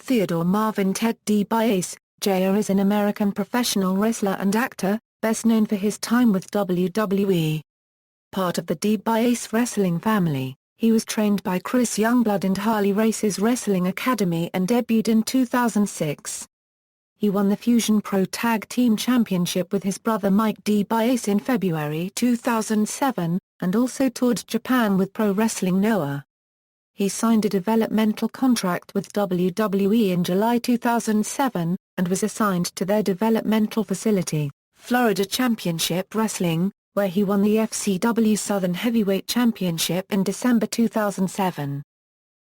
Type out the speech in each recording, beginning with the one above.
Theodore Marvin. Ted DiBiase, Jr. is an American professional wrestler and actor, best known for his time with WWE. Part of the DiBiase wrestling family, he was trained by Chris Youngblood and Harley Race's Wrestling Academy and debuted in 2006. He won the Fusion Pro Tag Team Championship with his brother Mike DiBiase in February 2007, and also toured Japan with Pro Wrestling Noah. He signed a developmental contract with WWE in July 2007, and was assigned to their developmental facility, Florida Championship Wrestling, where he won the FCW Southern Heavyweight Championship in December 2007.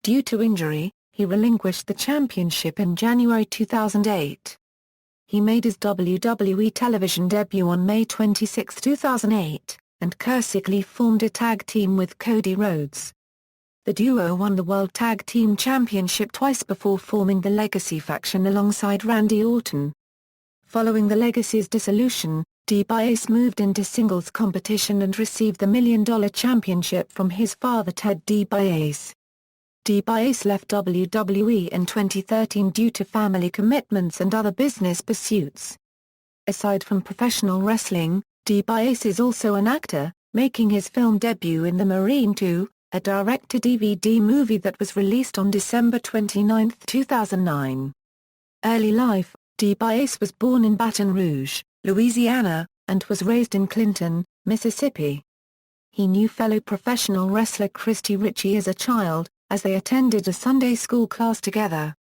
Due to injury, he relinquished the championship in January 2008. He made his WWE television debut on May 26, 2008, and qucikly formed a tag team with Cody Rhodes. The duo won the World Tag Team Championship twice before forming the Legacy faction alongside Randy Orton. Following the Legacy's dissolution, DiBiase moved into singles competition and received the $1 Million Championship from his father Ted DiBiase. DiBiase left WWE in 2013 due to family commitments and other business pursuits. Aside from professional wrestling, DiBiase is also an actor, making his film debut in The Marine 2, a direct-to-DVD movie that was released on December 29, 2009. Early life: DiBiase was born in Baton Rouge, Louisiana, and was raised in Clinton, Mississippi. He knew fellow professional wrestler Christy Ritchie as a child, as they attended a Sunday school class together.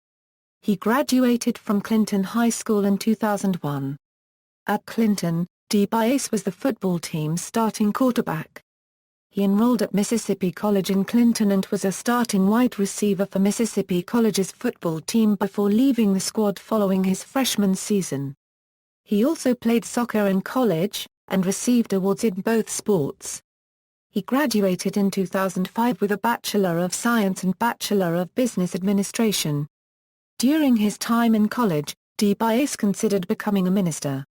He graduated from Clinton High School in 2001. At Clinton, DiBiase was the football team's starting quarterback. He enrolled at Mississippi College in Clinton and was a starting wide receiver for Mississippi College's football team before leaving the squad following his freshman season. He also played soccer in college, and received awards in both sports. He graduated in 2005 with a Bachelor of Science and Bachelor of Business Administration. During his time in college, DiBiase considered becoming a minister.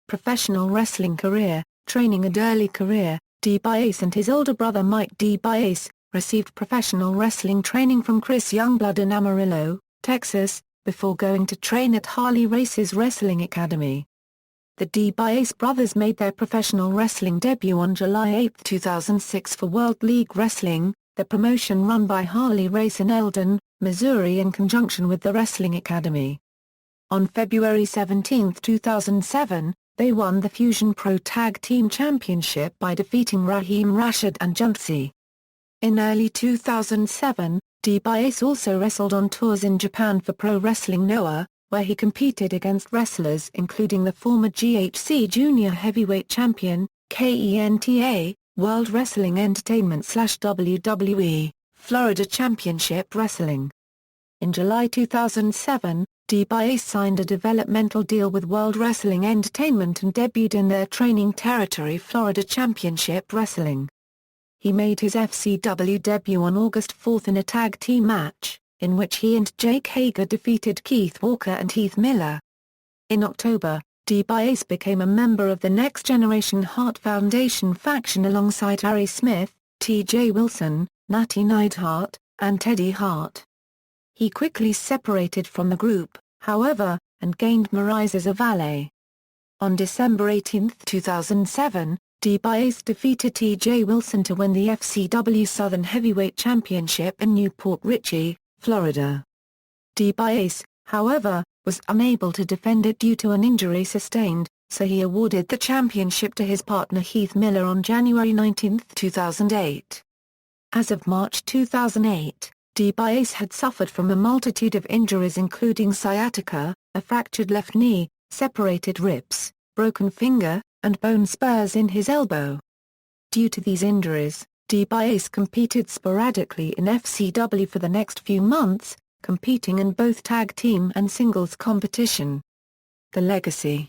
Professional wrestling career, training and early career: DiBiase and his older brother Mike DiBiase received professional wrestling training from Chris Youngblood in Amarillo, Texas, before going to train at Harley Race's Wrestling Academy. The DiBiase brothers made their professional wrestling debut on July 8, 2006 for World League Wrestling, the promotion run by Harley Race in Eldon, Missouri in conjunction with the Wrestling Academy. On February 17, 2007, they won the Fusion Pro Tag Team Championship by defeating Raheem Rashid and Junsi. In early 2007, DiBiase also wrestled on tours in Japan for Pro Wrestling Noah, where he competed against wrestlers including the former GHC Junior Heavyweight Champion, KENTA, World Wrestling Entertainment/WWE, Florida Championship Wrestling. In July 2007, DiBiase signed a developmental deal with World Wrestling Entertainment and debuted in their training territory Florida Championship Wrestling. He made his FCW debut on August 4 in a tag team match, in which he and Jake Hager defeated Keith Walker and Heath Miller. In October, DiBiase became a member of the Next Generation Hart Foundation faction alongside Harry Smith, T.J. Wilson, Natty Neidhart, and Teddy Hart. He quickly separated from the group, however, and gained Maryse as a valet. On December 18, 2007, DiBiase defeated T.J. Wilson to win the FCW Southern Heavyweight Championship in Newport Richey, Florida. DiBiase, however, was unable to defend it due to an injury sustained, so he awarded the championship to his partner Heath Miller on January 19, 2008. As of March 2008, DiBiase had suffered from a multitude of injuries including sciatica, a fractured left knee, separated ribs, broken finger, and bone spurs in his elbow. Due to these injuries, DiBiase competed sporadically in FCW for the next few months, competing in both tag team and singles competition. The Legacy.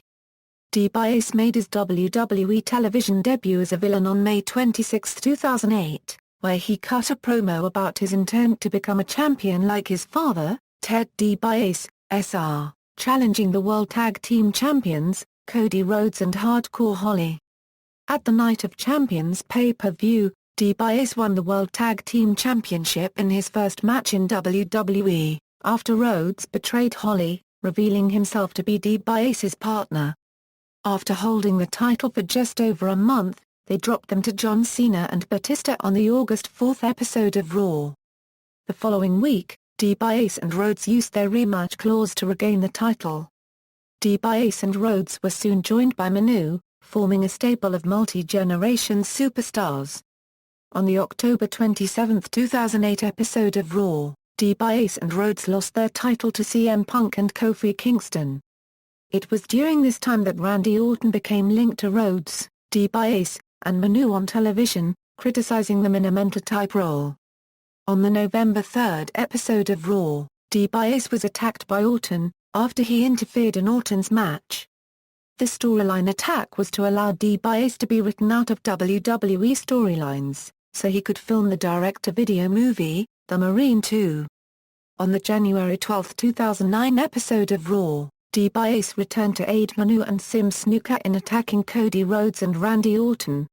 DiBiase made his WWE television debut as a villain on May 26, 2008. Where he cut a promo about his intent to become a champion like his father, Ted DiBiase, Sr., challenging the World Tag Team Champions, Cody Rhodes and Hardcore Holly. At the Night of Champions pay-per-view, DiBiase won the World Tag Team Championship in his first match in WWE, after Rhodes betrayed Harley, revealing himself to be DiBiase's partner. After holding the title for just over a month, they dropped them to John Cena and Batista on the August 4 episode of Raw. The following week, DiBiase and Rhodes used their rematch clause to regain the title. DiBiase and Rhodes were soon joined by Manu, forming a stable of multi-generation superstars. On the October 27, 2008 episode of Raw, DiBiase and Rhodes lost their title to CM Punk and Kofi Kingston. It was during this time that Randy Orton became linked to Rhodes, DiBiase, and Manu on television, criticizing them in a mentor-type role. On the November 3 episode of Raw, DiBiase was attacked by Orton, after he interfered in Orton's match. The storyline attack was to allow DiBiase to be written out of WWE storylines, so he could film the direct-to-video movie, The Marine 2. On the January 12, 2009 episode of Raw, DiBiase returned to aid Manu and Sim Snuka in attacking Cody Rhodes and Randy Orton.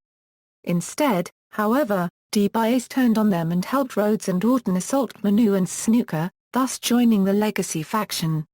Instead, however, DiBiase turned on them and helped Rhodes and Orton assault Manu and Snuka, thus joining the Legacy faction.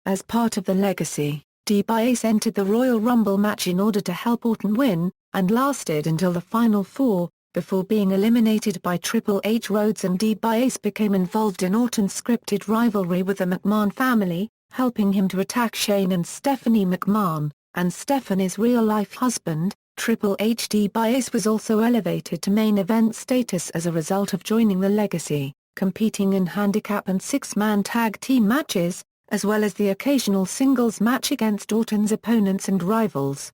As part of the Legacy, DiBiase entered the Royal Rumble match in order to help Orton win, and lasted until the Final Four, before being eliminated by Triple H. Rhodes and DiBiase became involved in Orton's scripted rivalry with the McMahon family, helping him to attack Shane and Stephanie McMahon, and Stephanie's real-life husband, Triple H. DiBiase was also elevated to main event status as a result of joining the Legacy, competing in handicap and six-man tag team matches, as well as the occasional singles match against Orton's opponents and rivals.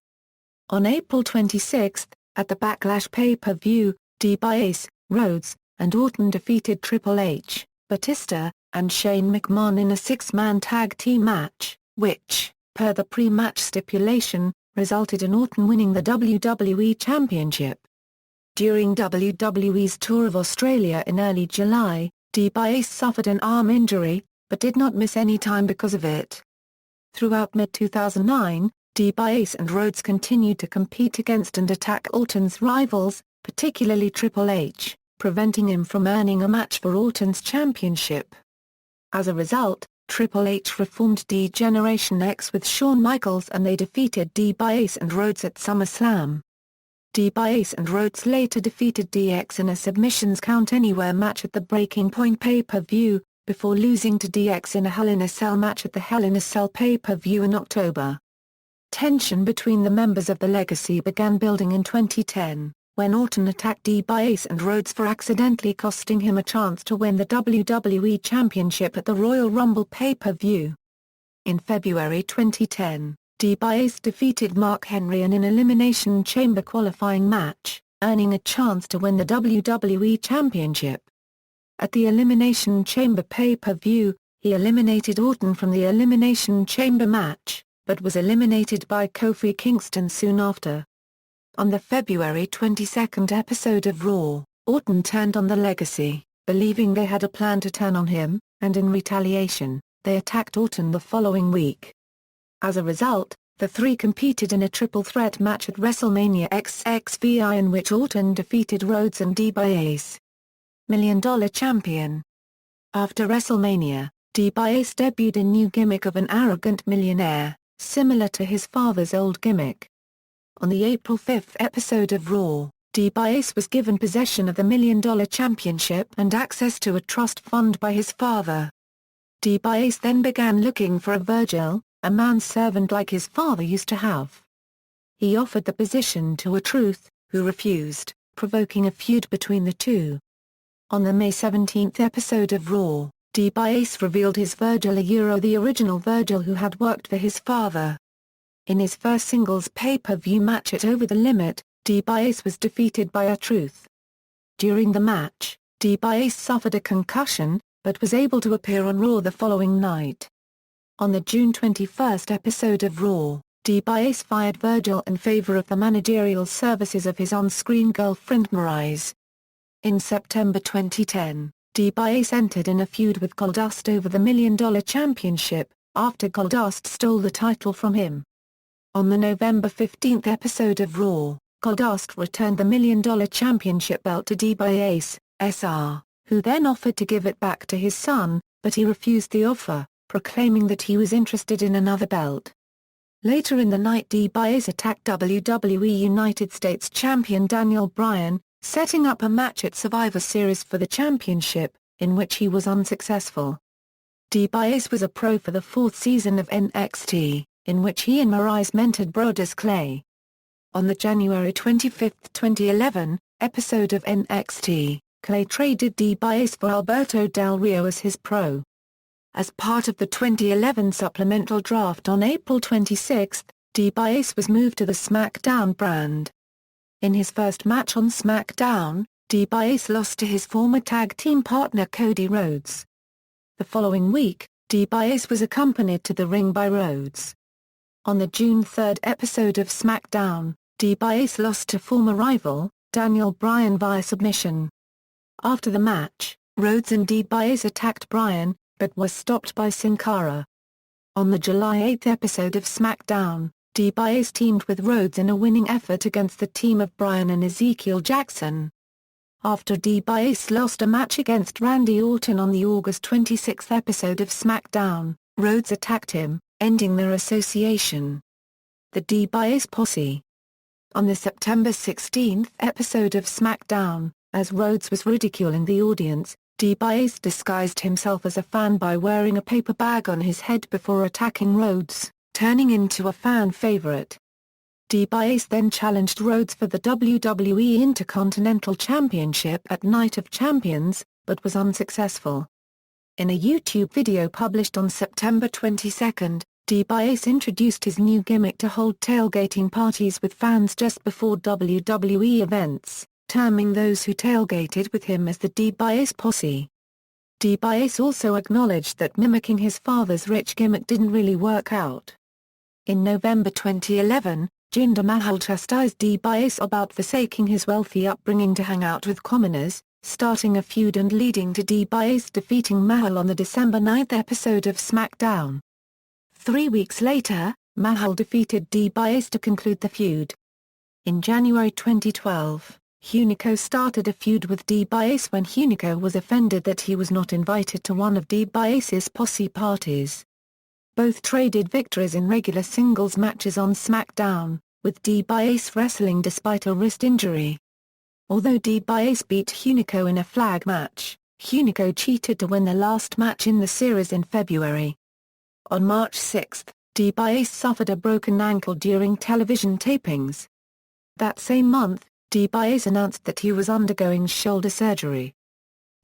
On April 26, at the Backlash pay-per-view, DiBiase, Rhodes, and Orton defeated Triple H, Batista, and Shane McMahon in a six-man tag team match, which, per the pre-match stipulation, resulted in Orton winning the WWE Championship. During WWE's tour of Australia in early July, DiBiase suffered an arm injury, but did not miss any time because of it. Throughout mid-2009, DiBiase and Rhodes continued to compete against and attack Orton's rivals, particularly Triple H, preventing him from earning a match for Orton's championship. As a result, Triple H reformed D-Generation X with Shawn Michaels and they defeated DiBiase and Rhodes at SummerSlam. DiBiase and Rhodes later defeated DX in a submissions count anywhere match at the Breaking Point pay-per-view, before losing to DX in a Hell in a Cell match at the Hell in a Cell pay-per-view in October. Tension between the members of the Legacy began building in 2010, when Orton attacked DiBiase and Rhodes for accidentally costing him a chance to win the WWE Championship at the Royal Rumble pay-per-view. In February 2010, DiBiase defeated Mark Henry in an Elimination Chamber qualifying match, earning a chance to win the WWE Championship. At the Elimination Chamber pay-per-view, he eliminated Orton from the Elimination Chamber match, but was eliminated by Kofi Kingston soon after. On the February 22 episode of Raw, Orton turned on the Legacy, believing they had a plan to turn on him, and in retaliation, they attacked Orton the following week. As a result, the three competed in a triple threat match at WrestleMania XXVI in which Orton defeated Rhodes and DiBiase. $1 Million Champion. After WrestleMania, DiBiase debuted a new gimmick of an arrogant millionaire, similar to his father's old gimmick. On the April 5 episode of Raw, DiBiase was given possession of the $1 Million Championship and access to a trust fund by his father. DiBiase then began looking for a Virgil, a manservant like his father used to have. He offered the position to a Truth, who refused, provoking a feud between the two. On the May 17 episode of Raw, DiBiase revealed his Virgil, the original Virgil who had worked for his father. In his first singles pay-per-view match at Over the Limit, DiBiase was defeated by a Truth. During the match, DiBiase suffered a concussion, but was able to appear on Raw the following night. On the June 21 episode of Raw, DiBiase fired Virgil in favor of the managerial services of his on-screen girlfriend Maryse. In September 2010, DiBiase entered in a feud with Goldust over the $1 Million Championship, after Goldust stole the title from him. On the November 15 episode of Raw, Goldust returned the $1 Million Championship belt to DiBiase, Sr., who then offered to give it back to his son, but he refused the offer, proclaiming that he was interested in another belt. Later in the night, DiBiase attacked WWE United States champion Daniel Bryan, setting up a match at Survivor Series for the championship, in which he was unsuccessful. DiBiase was a pro for the fourth season of NXT, in which he and Maryse mentored Brodus Clay. On the January 25, 2011, episode of NXT, Clay traded DiBiase for Alberto Del Rio as his pro. As part of the 2011 supplemental draft on April 26, DiBiase was moved to the SmackDown brand. In his first match on SmackDown, DiBiase lost to his former tag team partner Cody Rhodes. The following week, DiBiase was accompanied to the ring by Rhodes. On the June 3 episode of SmackDown, DiBiase lost to former rival, Daniel Bryan via submission. After the match, Rhodes and DiBiase attacked Bryan, but was stopped by Sin Cara. On the July 8 episode of SmackDown, DiBiase teamed with Rhodes in a winning effort against the team of Bryan and Ezekiel Jackson. After DiBiase lost a match against Randy Orton on the August 26 episode of SmackDown, Rhodes attacked him, ending their association. The DiBiase Posse. On the September 16 episode of SmackDown, as Rhodes was ridiculing the audience, DiBiase disguised himself as a fan by wearing a paper bag on his head before attacking Rhodes, turning into a fan favorite. DiBiase then challenged Rhodes for the WWE Intercontinental Championship at Night of Champions, but was unsuccessful. In a YouTube video published on September 22, DiBiase introduced his new gimmick to hold tailgating parties with fans just before WWE events, terming those who tailgated with him as the DiBiase Posse. DiBiase also acknowledged that mimicking his father's rich gimmick didn't really work out. In November 2011, Jinder Mahal chastised DiBiase about forsaking his wealthy upbringing to hang out with commoners, starting a feud and leading to DiBiase defeating Mahal on the December 9 episode of SmackDown. 3 weeks later, Mahal defeated DiBiase to conclude the feud. In January 2012, Hunico started a feud with DiBiase when Hunico was offended that he was not invited to one of DiBiase's posse parties. Both traded victories in regular singles matches on SmackDown, with DiBiase wrestling despite a wrist injury. Although DiBiase beat Hunico in a flag match, Hunico cheated to win the last match in the series in February. On March 6, DiBiase suffered a broken ankle during television tapings. That same month, DiBiase announced that he was undergoing shoulder surgery.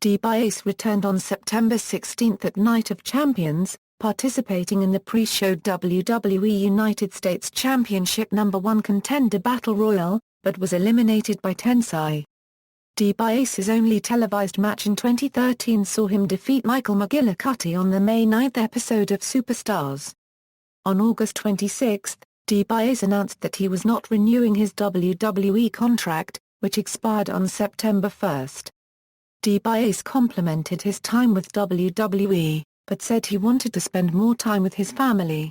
DiBiase returned on September 16 at Night of Champions, participating in the pre-show WWE United States Championship No. 1 Contender Battle Royal, but was eliminated by Tensai. DiBiase's only televised match in 2013 saw him defeat Michael McGillicuddy on the May 9 episode of Superstars. On August 26, DiBiase announced that he was not renewing his WWE contract, which expired on September 1. DiBiase complimented his time with WWE, but said he wanted to spend more time with his family.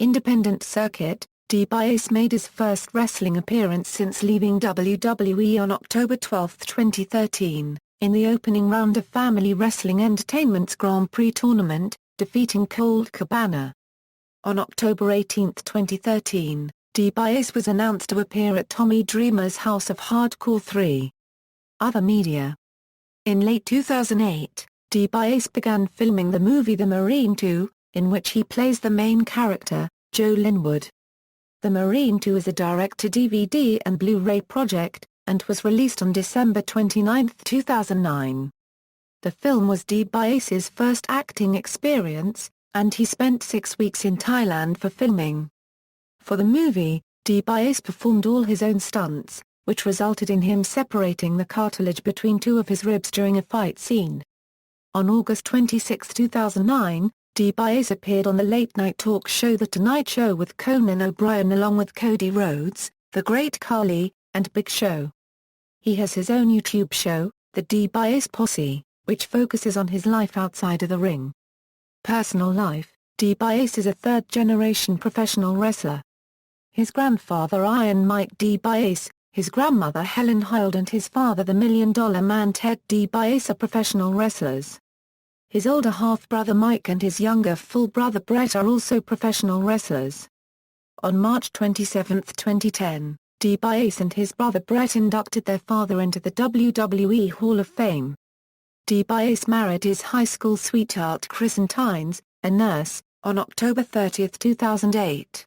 Independent circuit, DiBiase made his first wrestling appearance since leaving WWE on October 12, 2013, in the opening round of Family Wrestling Entertainment's Grand Prix tournament, defeating Colt Cabana. On October 18, 2013, DiBiase was announced to appear at Tommy Dreamer's House of Hardcore 3. Other media. In late 2008, DiBiase began filming the movie The Marine 2, in which he plays the main character, Joe Linwood. The Marine 2 is a direct-to-DVD and Blu-ray project, and was released on December 29, 2009. The film was DiBiase's first acting experience, and he spent 6 weeks in Thailand for filming. For the movie, DiBiase performed all his own stunts, which resulted in him separating the cartilage between two of his ribs during a fight scene. On August 26, 2009, DiBiase appeared on the late-night talk show The Tonight Show with Conan O'Brien along with Cody Rhodes, The Great Khali, and Big Show. He has his own YouTube show, The DiBiase Posse, which focuses on his life outside of the ring. Personal life: DiBiase is a third-generation professional wrestler. His grandfather Iron Mike DiBiase, his grandmother Helen Hild and his father the Million Dollar Man Ted DiBiase are professional wrestlers. His older half-brother Mike and his younger full brother Brett are also professional wrestlers. On March 27, 2010, DiBiase and his brother Brett inducted their father into the WWE Hall of Fame. DiBiase married his high school sweetheart Kristen Tynes, a nurse, on October 30, 2008.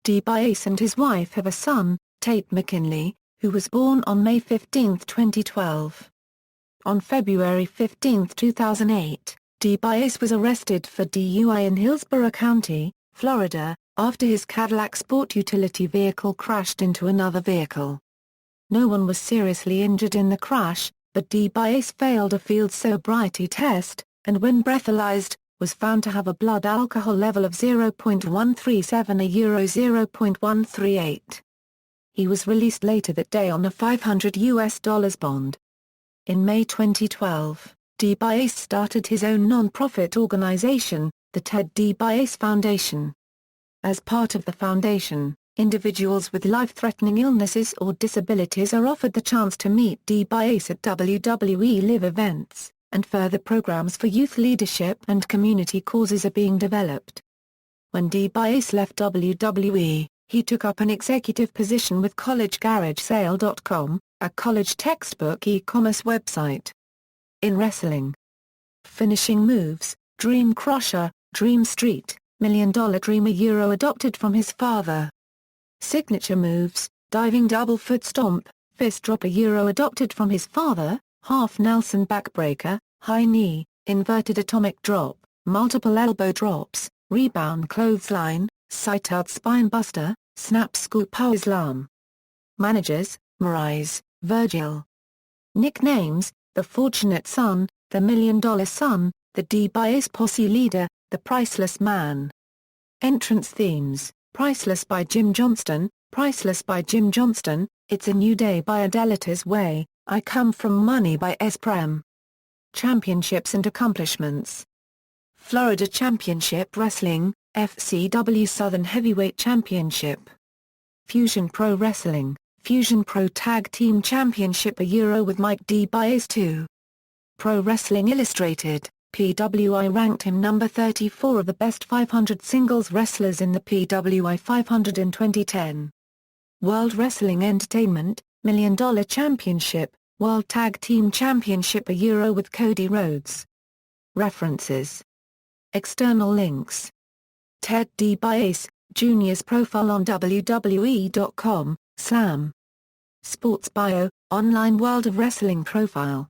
DiBiase and his wife have a son, Tate McKinley, who was born on May 15, 2012. On February 15, 2008, DiBiase was arrested for DUI in Hillsborough County, Florida, after his Cadillac sport utility vehicle crashed into another vehicle. No one was seriously injured in the crash, but DiBiase failed a field sobriety test, and when breathalyzed, was found to have a blood alcohol level of 0.137 0.138. He was released later that day on a $500 bond. In May 2012, DiBiase started his own non-profit organization, the Ted DiBiase Foundation. As part of the foundation, individuals with life-threatening illnesses or disabilities are offered the chance to meet DiBiase at WWE Live events, and further programs for youth leadership and community causes are being developed. When DiBiase left WWE, he took up an executive position with collegeGarageSale.com, a college textbook e-commerce website. In wrestling: finishing moves, Dream Crusher, Dream Street, $1 Million Dream adopted from his father. Signature moves, diving double foot stomp, fist drop adopted from his father, half Nelson backbreaker, high knee, inverted atomic drop, multiple elbow drops, rebound clothesline, sight-out spine buster, snap scoop power slam. Managers: Maryse, Virgil. Nicknames: The Fortunate Son, The $1 Million Son, The DiBiase Posse Leader, The Priceless Man. Entrance themes: Priceless by Jim Johnston, Priceless by Jim Johnston, It's a New Day by Adelita's Way, I Come From Money by S. Prem. Championships and accomplishments: Florida Championship Wrestling, FCW Southern Heavyweight Championship. Fusion Pro Wrestling, Fusion Pro Tag Team Championship with Mike DiBiase 2. Pro Wrestling Illustrated, PWI ranked him number 34 of the best 500 singles wrestlers in the PWI 500 in 2010. World Wrestling Entertainment, $1 Million Championship, World Tag Team Championship with Cody Rhodes. References. External links: Ted DiBiase, Jr.'s profile on WWE.com, Slam. Sports Bio, Online World of Wrestling profile.